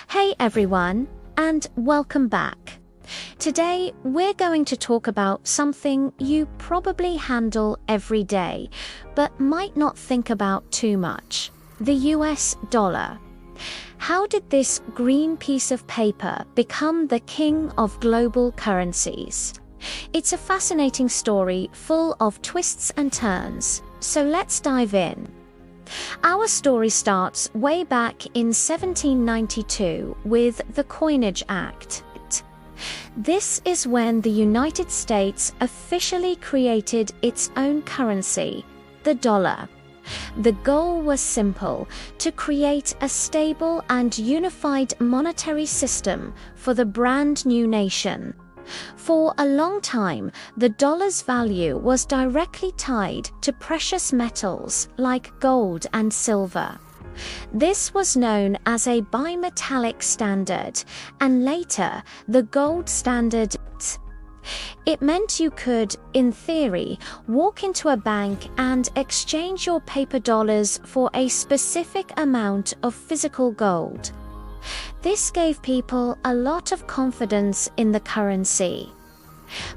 Hey everyone, and welcome back. Today we're going to talk about something you probably handle every day, but might not think about too much: the US dollar. How did this green piece of paper become the king of global currencies? It's a fascinating story full of twists and turns, so let's dive in. Our story starts way back in 1792 with the Coinage Act. This is when the United States officially created its own currency, the dollar. The goal was simple: to create a stable and unified monetary system for the brand new nation. For a long time, the dollar's value was directly tied to precious metals like gold and silver. This was known as a bimetallic standard, and later the gold standard. It meant you could, in theory, walk into a bank and exchange your paper dollars for a specific amount of physical gold. This gave people a lot of confidence in the currency.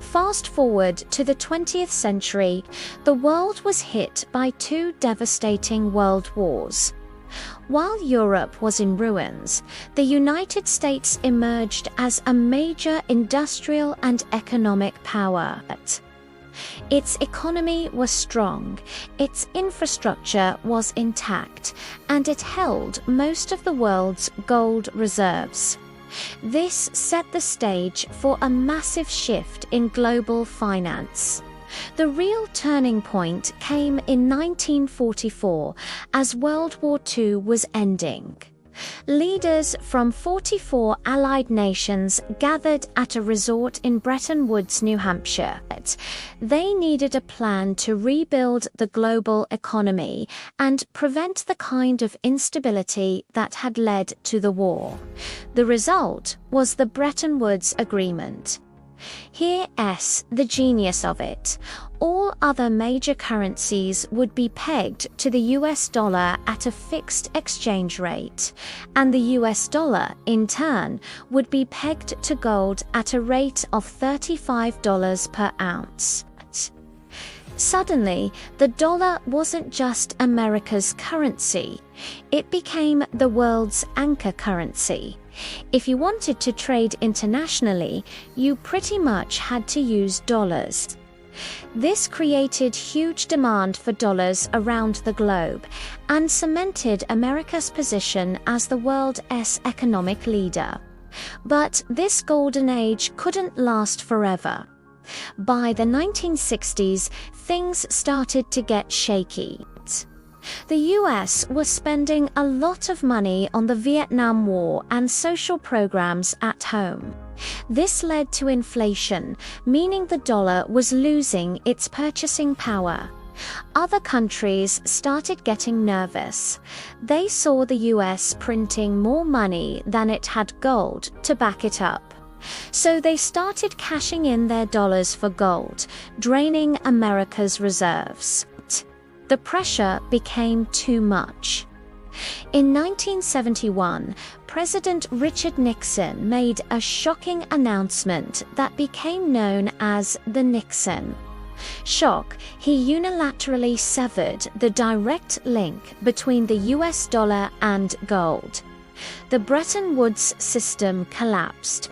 Fast forward to the 20th century, the world was hit by two devastating world wars. While Europe was in ruins, the United States emerged as a major industrial and economic power. Its economy was strong, its infrastructure was intact, and it held most of the world's gold reserves. This set the stage for a massive shift in global finance. The real turning point came in 1944, as World War II was ending. Leaders from 44 Allied nations gathered at a resort in Bretton Woods, New Hampshire. They needed a plan to rebuild the global economy and prevent the kind of instability that had led to the war. The result was the Bretton Woods Agreement. Here's the genius of it: all other major currencies would be pegged to the US dollar at a fixed exchange rate, and the US dollar, in turn, would be pegged to gold at a rate of $35 per ounce. Suddenly, the dollar wasn't just America's currency, it became the world's anchor currency. If you wanted to trade internationally, you pretty much had to use dollars. This created huge demand for dollars around the globe and cemented America's position as the world's economic leader. But this golden age couldn't last forever. By the 1960s, things started to get shaky. The US was spending a lot of money on the Vietnam War and social programs at home. This led to inflation, meaning the dollar was losing its purchasing power. Other countries started getting nervous. They saw the US printing more money than it had gold to back it up. So they started cashing in their dollars for gold, draining America's reserves. The pressure became too much. In 1971, President Richard Nixon made a shocking announcement that became known as the Nixon Shock. He unilaterally severed the direct link between the US dollar and gold. The Bretton Woods system collapsed.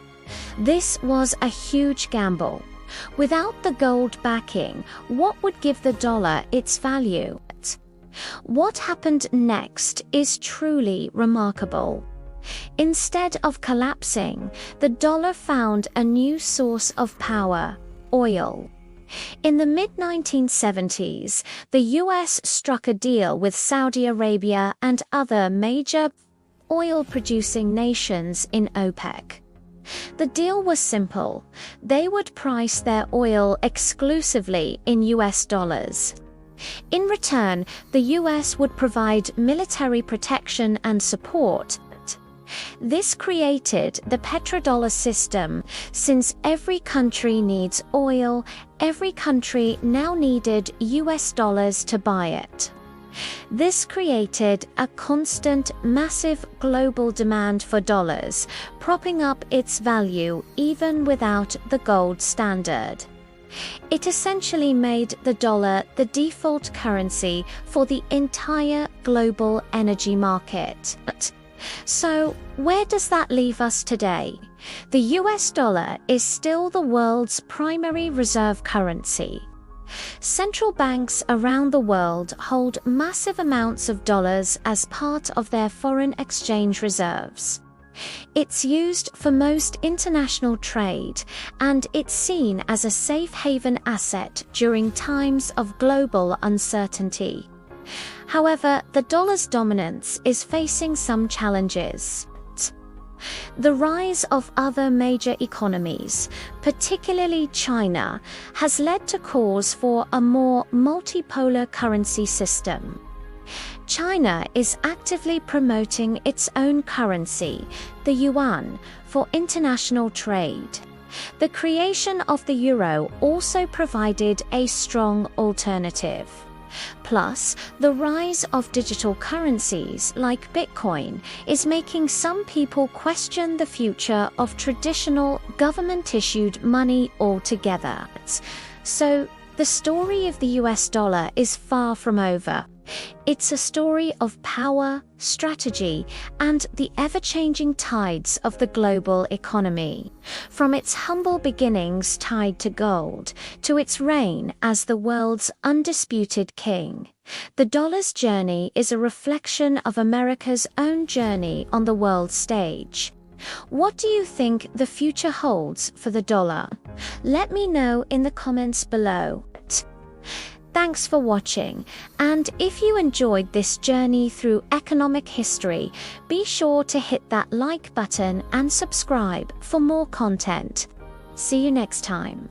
This was a huge gamble. Without the gold backing, what would give the dollar its value? What happened next is truly remarkable. Instead of collapsing, the dollar found a new source of power: oil. In the mid-1970s, the US struck a deal with Saudi Arabia and other major oil-producing nations in OPEC. The deal was simple: they would price their oil exclusively in US dollars. In return, the US would provide military protection and support. This created the petrodollar system. Since every country needs oil, every country now needed US dollars to buy it. This created a constant, massive global demand for dollars, propping up its value even without the gold standard. It essentially made the dollar the default currency for the entire global energy market. So, where does that leave us today? The US dollar is still the world's primary reserve currency. Central banks around the world hold massive amounts of dollars as part of their foreign exchange reserves. It's used for most international trade, and it's seen as a safe haven asset during times of global uncertainty. However, the dollar's dominance is facing some challenges. The rise of other major economies, particularly China, has led to calls for a more multipolar currency system. China is actively promoting its own currency, the yuan, for international trade. The creation of the euro also provided a strong alternative. Plus, the rise of digital currencies like Bitcoin is making some people question the future of traditional government-issued money altogether. So, the story of the US dollar is far from over. It's a story of power, strategy, and the ever-changing tides of the global economy. From its humble beginnings tied to gold, to its reign as the world's undisputed king, the dollar's journey is a reflection of America's own journey on the world stage. What do you think the future holds for the dollar? Let me know in the comments below. Thanks for watching, and if you enjoyed this journey through economic history, be sure to hit that like button and subscribe for more content. See you next time.